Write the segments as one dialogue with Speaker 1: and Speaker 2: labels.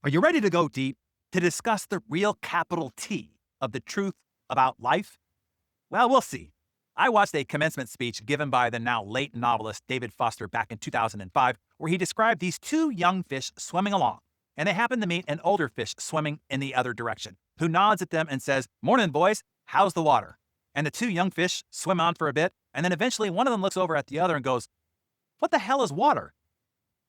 Speaker 1: Are you ready to go deep to discuss the real capital T of the truth about life? Well, we'll see. I watched a commencement speech given by the now late novelist David Foster back in 2005, where he described these two young fish swimming along, and they happen to meet an older fish swimming in the other direction, who nods at them and says, "Morning, boys, how's the water?" And the two young fish swim on for a bit, and then eventually one of them looks over at the other and goes, "What the hell is water?"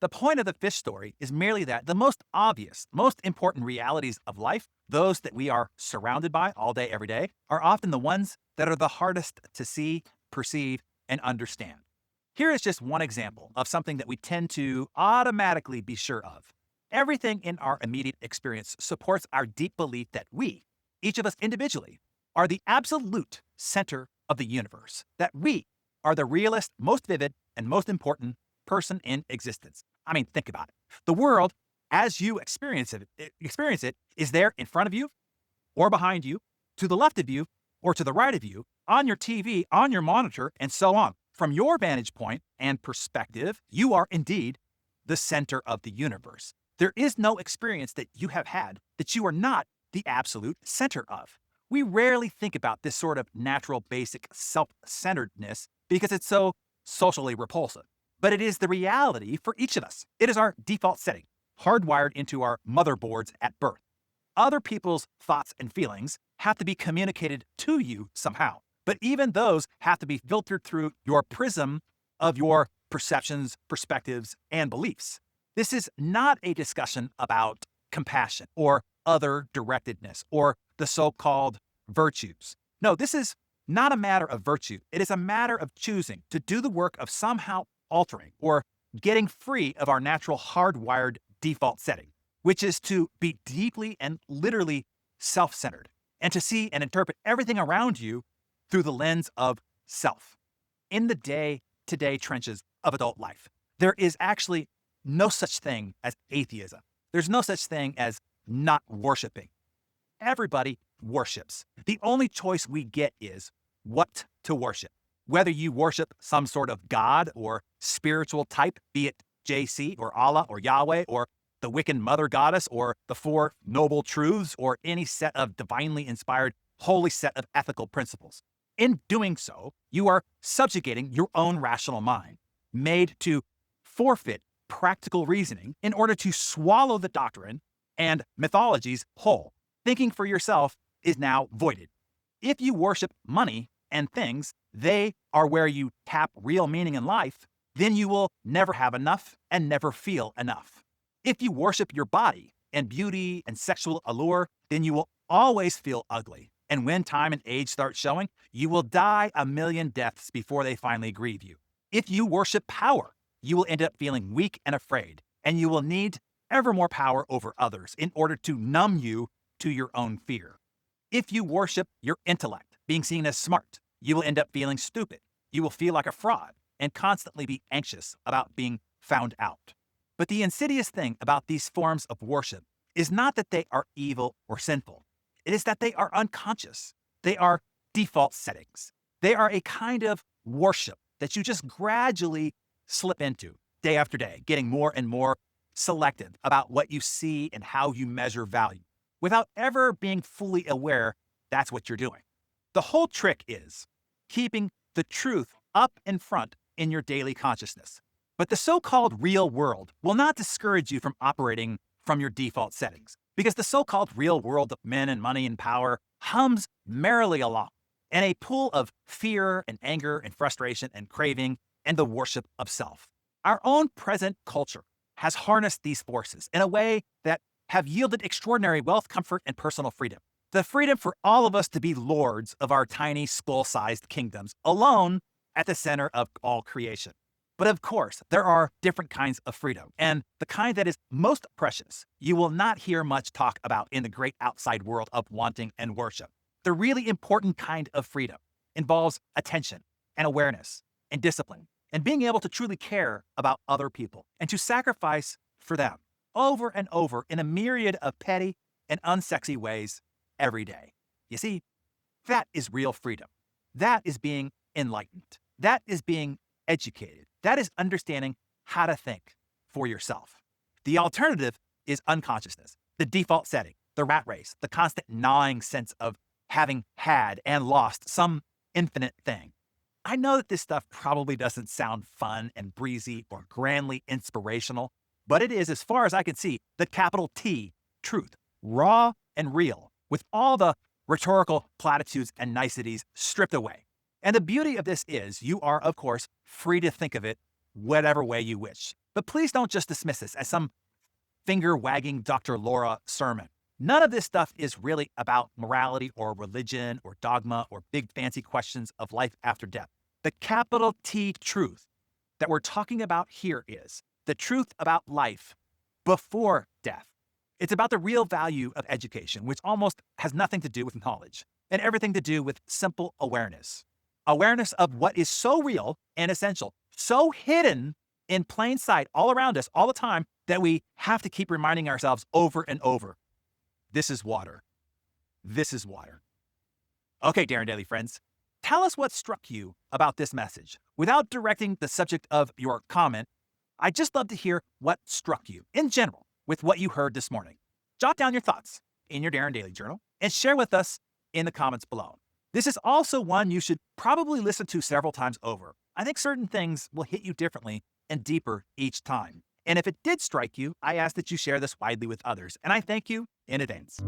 Speaker 1: The point of the fish story is merely that the most obvious, most important realities of life, those that we are surrounded by all day, every day, are often the ones that are the hardest to see, perceive, and understand. Here is just one example of something that we tend to automatically be sure of. Everything in our immediate experience supports our deep belief that we, each of us individually, are the absolute center of the universe, that we are the realest, most vivid, and most important person in existence. I mean, think about it. The world, as you experience it, is there in front of you, or behind you, to the left of you, or to the right of you, on your TV, on your monitor, and so on. From your vantage point and perspective, you are indeed the center of the universe. There is no experience that you have had that you are not the absolute center of. We rarely think about this sort of natural, basic self-centeredness because it's so socially repulsive. But it is the reality for each of us. It is our default setting, hardwired into our motherboards at birth. Other people's thoughts and feelings have to be communicated to you somehow, but even those have to be filtered through your prism of your perceptions, perspectives, and beliefs. This is not a discussion about compassion or other directedness or the so-called virtues. No, this is not a matter of virtue. It is a matter of choosing to do the work of somehow altering or getting free of our natural hardwired default setting, which is to be deeply and literally self-centered and to see and interpret everything around you through the lens of self. In the day-to-day trenches of adult life, there is actually no such thing as atheism. There's no such thing as not worshiping. Everybody worships. The only choice we get is what to worship. Whether you worship some sort of God or spiritual type, be it JC or Allah or Yahweh or the Wiccan mother goddess or the Four Noble Truths or any set of divinely inspired holy set of ethical principles. In doing so, you are subjugating your own rational mind, made to forfeit practical reasoning in order to swallow the doctrine and mythologies whole. Thinking for yourself is now voided. If you worship money and things, they are where you tap real meaning in life, then you will never have enough and never feel enough. If you worship your body and beauty and sexual allure, then you will always feel ugly. And when time and age start showing, you will die a million deaths before they finally grieve you. If you worship power, you will end up feeling weak and afraid, and you will need ever more power over others in order to numb you to your own fear. If you worship your intellect, being seen as smart, you will end up feeling stupid. You will feel like a fraud and constantly be anxious about being found out. But the insidious thing about these forms of worship is not that they are evil or sinful. It is that they are unconscious. They are default settings. They are a kind of worship that you just gradually slip into day after day, getting more and more selective about what you see and how you measure value, without ever being fully aware that's what you're doing. The whole trick is keeping the truth up in front in your daily consciousness. But the so-called real world will not discourage you from operating from your default settings, because the so-called real world of men and money and power hums merrily along in a pool of fear and anger and frustration and craving and the worship of self. Our own present culture has harnessed these forces in a way that have yielded extraordinary wealth, comfort, and personal freedom. The freedom for all of us to be lords of our tiny skull-sized kingdoms, alone at the center of all creation. But of course, there are different kinds of freedom, and the kind that is most precious, you will not hear much talk about in the great outside world of wanting and worship. The really important kind of freedom involves attention and awareness and discipline and being able to truly care about other people and to sacrifice for them over and over in a myriad of petty and unsexy ways every day. You see, that is real freedom. That is being enlightened. That is being educated. That is understanding how to think for yourself. The alternative is unconsciousness, the default setting, the rat race, the constant gnawing sense of having had and lost some infinite thing. I know that this stuff probably doesn't sound fun and breezy or grandly inspirational, but it is, as far as I can see, the capital T truth, raw and real, with all the rhetorical platitudes and niceties stripped away. And the beauty of this is you are, of course, free to think of it whatever way you wish. But please don't just dismiss this as some finger-wagging Dr. Laura sermon. None of this stuff is really about morality or religion or dogma or big fancy questions of life after death. The capital T truth that we're talking about here is the truth about life before death. It's about the real value of education, which almost has nothing to do with knowledge and everything to do with simple awareness. Awareness of what is so real and essential, so hidden in plain sight all around us all the time that we have to keep reminding ourselves over and over. This is water. This is water. Okay, Darren Daily friends, tell us what struck you about this message. Without directing the subject of your comment, I'd just love to hear what struck you in general with what you heard this morning. Jot down your thoughts in your Darren Daily Journal and share with us in the comments below. This is also one you should probably listen to several times over. I think certain things will hit you differently and deeper each time. And if it did strike you, I ask that you share this widely with others, and I thank you in advance.